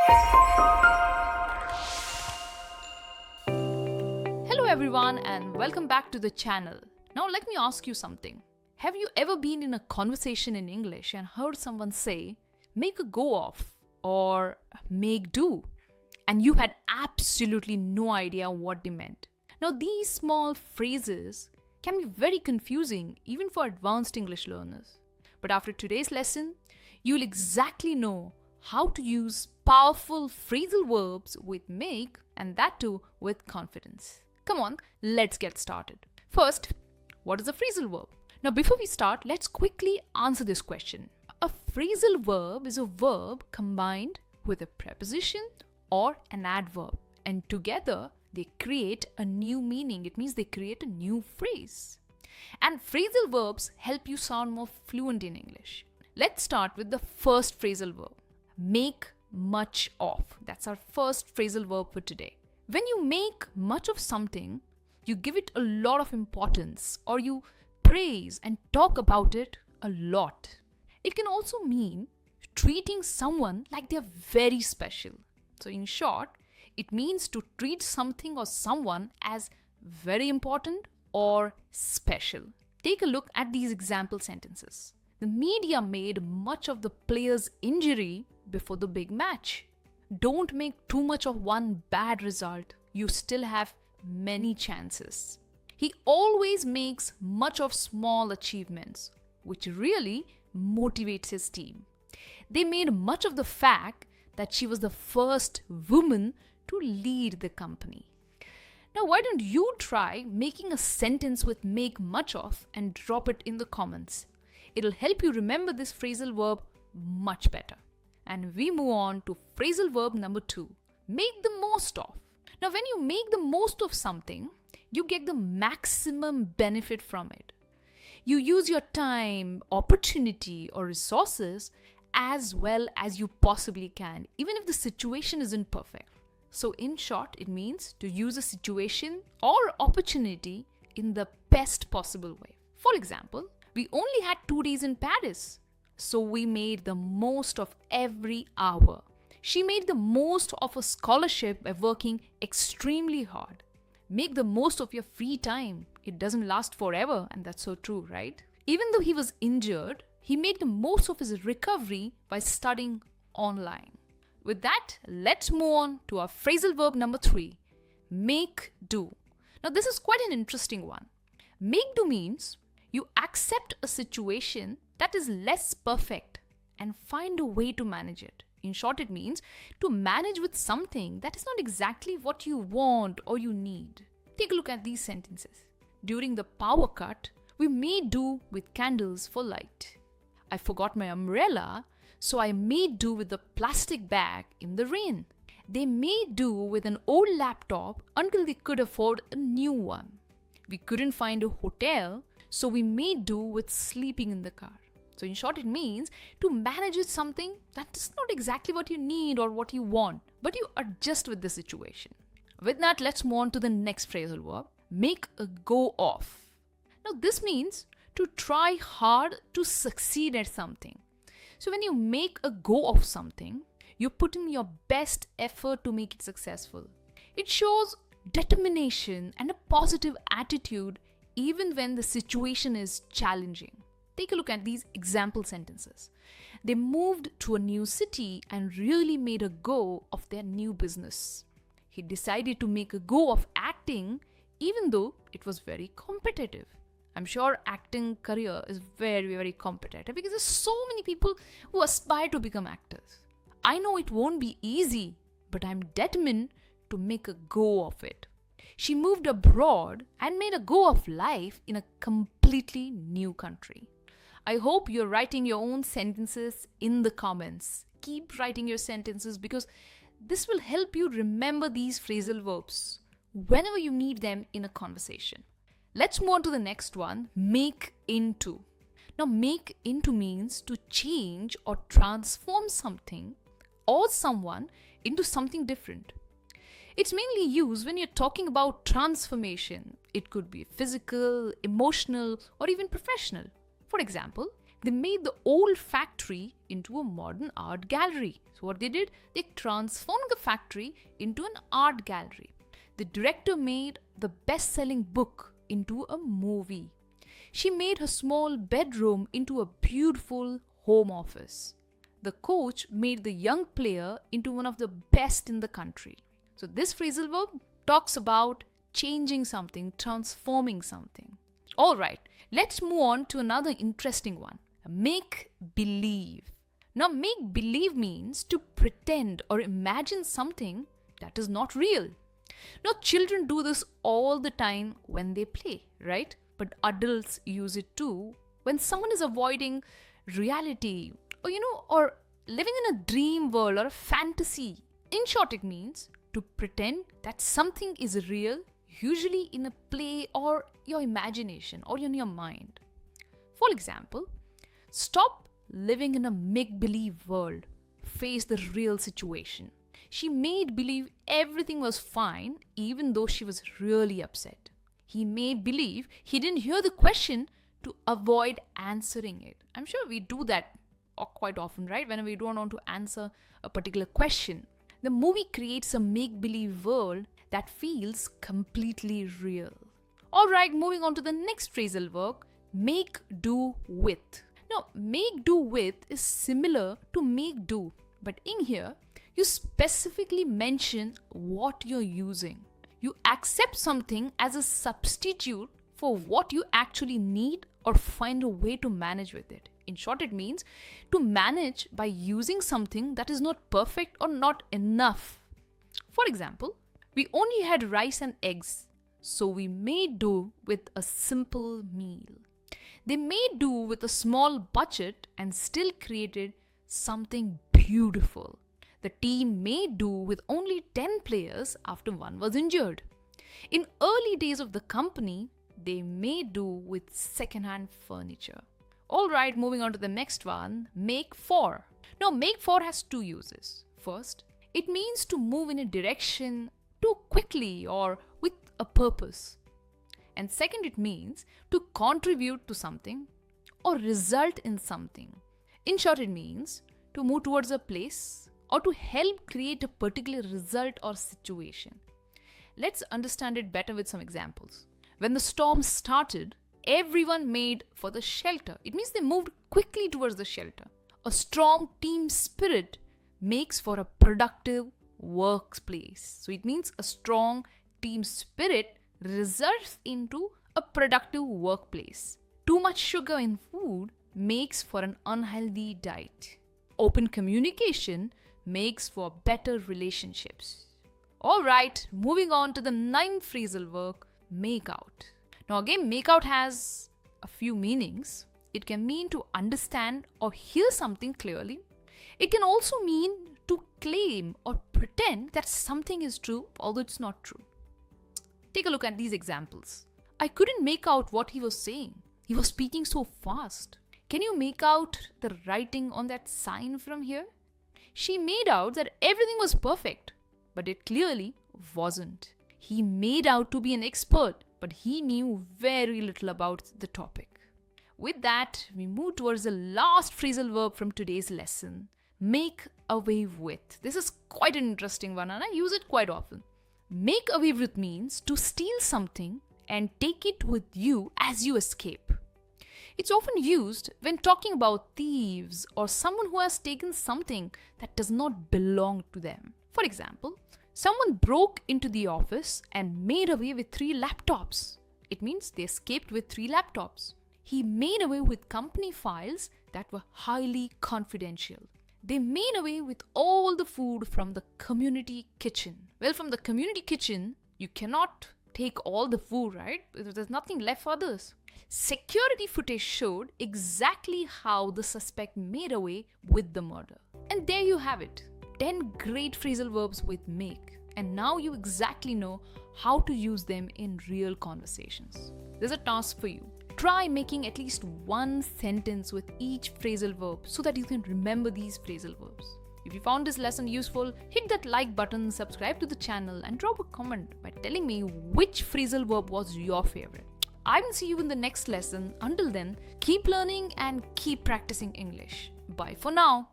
Hello everyone and welcome back to the channel. Now let me ask you something. Have you ever been in a conversation in English and heard someone say, make a go of or make do, and you had absolutely no idea what they meant? Now these small phrases can be very confusing even for advanced English learners. But after today's lesson, you'll exactly know how to use powerful phrasal verbs with make, and that too with confidence. Come on, let's get started. First, what is a phrasal verb? Now before we start, let's quickly answer this question. A phrasal verb is a verb combined with a preposition or an adverb, and together they create a new meaning. It means they create a new phrase. And phrasal verbs help you sound more fluent in English. Let's start with the first phrasal verb. Make much of. That's our first phrasal verb for today. When you make much of something, you give it a lot of importance, or you praise and talk about it a lot. It can also mean treating someone like they're very special. So in short, it means to treat something or someone as very important or special. Take a look at these example sentences. The media made much of the player's injury before the big match. Don't make too much of one bad result. You still have many chances. He always makes much of small achievements, which really motivates his team. They made much of the fact that she was the first woman to lead the company. Now, why don't you try making a sentence with make much of and drop it in the comments? It'll help you remember this phrasal verb much better. And we move on to phrasal verb number 2, make the most of. Now, when you make the most of something, you get the maximum benefit from it. You use your time, opportunity, or resources as well as you possibly can, even if the situation isn't perfect. So in short, it means to use a situation or opportunity in the best possible way. For example, we only had 2 days in Paris, so we made the most of every hour. She made the most of a scholarship by working extremely hard. Make the most of your free time. It doesn't last forever, and that's so true, right? Even though he was injured, he made the most of his recovery by studying online. With that, let's move on to our phrasal verb number 3, make do. Now this is quite an interesting one. Make do means you accept a situation that is less perfect and find a way to manage it. In short, it means to manage with something that is not exactly what you want or you need. Take a look at these sentences. During the power cut, we made do with candles for light. I forgot my umbrella, so I made do with a plastic bag in the rain. They made do with an old laptop until they could afford a new one. We couldn't find a hotel, so we made do with sleeping in the car. So in short, it means to manage with something that is not exactly what you need or what you want, but you adjust with the situation. With that, let's move on to the next phrasal verb, make a go of. Now this means to try hard to succeed at something. So when you make a go of something, you put in your best effort to make it successful. It shows determination and a positive attitude even when the situation is challenging. Take a look at these example sentences. They moved to a new city and really made a go of their new business. He decided to make a go of acting even though it was very competitive. I'm sure acting career is very, very competitive because there's so many people who aspire to become actors. I know it won't be easy, but I'm determined to make a go of it. She moved abroad and made a go of life in a completely new country. I hope you're writing your own sentences in the comments. Keep writing your sentences because this will help you remember these phrasal verbs whenever you need them in a conversation. Let's move on to the next one, make into. Now, make into means to change or transform something or someone into something different. It's mainly used when you're talking about transformation. It could be physical, emotional, or even professional. For example, They made the old factory into a modern art gallery. So what they did, they transformed the factory into an art gallery. The director made the best-selling book into a movie. She made her small bedroom into a beautiful home office. The coach made the young player into one of the best in the country. So this phrasal verb talks about changing something, transforming something. Alright, let's move on to another interesting one. Make believe. Now, make believe means to pretend or imagine something that is not real. Now, children do this all the time when they play, right? But adults use it too when someone is avoiding reality or living in a dream world or a fantasy. In short, it means to pretend that something is real, usually in a play or your imagination or in your mind. For example, stop living in a make-believe world. Face the real situation. She made believe everything was fine even though she was really upset. He made believe he didn't hear the question to avoid answering it. I'm sure we do that quite often, right? Whenever we don't want to answer a particular question. The movie creates a make-believe world that feels completely real. Alright, moving on to the next phrasal verb, make do with. Now, make do with is similar to make do, but in here, you specifically mention what you're using. You accept something as a substitute for what you actually need or find a way to manage with it. In short, it means to manage by using something that is not perfect or not enough. For example, we only had rice and eggs, so we made do with a simple meal. They made do with a small budget and still created something beautiful. The team made do with only 10 players after one was injured. In early days of the company, they made do with second-hand furniture. Alright, moving on to the next one, make for. Now, make for has two uses. First, it means to move in a direction too quickly or with a purpose. And second, it means to contribute to something or result in something. In short, it means to move towards a place or to help create a particular result or situation. Let's understand it better with some examples. When the storm started, everyone made for the shelter. It means they moved quickly towards the shelter. A strong team spirit makes for a productive workplace. So it means a strong team spirit results into a productive workplace. Too much sugar in food makes for an unhealthy diet. Open communication makes for better relationships. Alright, moving on to the ninth phrasal verb, make out. Now again, make out has a few meanings. It can mean to understand or hear something clearly. It can also mean to claim or pretend that something is true although it's not true. Take a look at these examples. I couldn't make out what he was saying. He was speaking so fast. Can you make out the writing on that sign from here? She made out that everything was perfect, but it clearly wasn't. He made out to be an expert, but he knew very little about the topic. With that, we move towards the last phrasal verb from today's lesson, make away with. This is quite an interesting one and I use it quite often. Make away with means to steal something and take it with you as you escape. It's often used when talking about thieves or someone who has taken something that does not belong to them. For example, someone broke into the office and made away with 3 laptops. It means they escaped with 3 laptops. He made away with company files that were highly confidential. They made away with all the food from the community kitchen. Well, from the community kitchen, you cannot take all the food, right? There's nothing left for others. Security footage showed exactly how the suspect made away with the murder. And there you have it. 10 great phrasal verbs with make. And now you exactly know how to use them in real conversations. There's a task for you. Try making at least one sentence with each phrasal verb so that you can remember these phrasal verbs. If you found this lesson useful, hit that like button, subscribe to the channel and drop a comment by telling me which phrasal verb was your favorite. I will see you in the next lesson. Until then, keep learning and keep practicing English. Bye for now.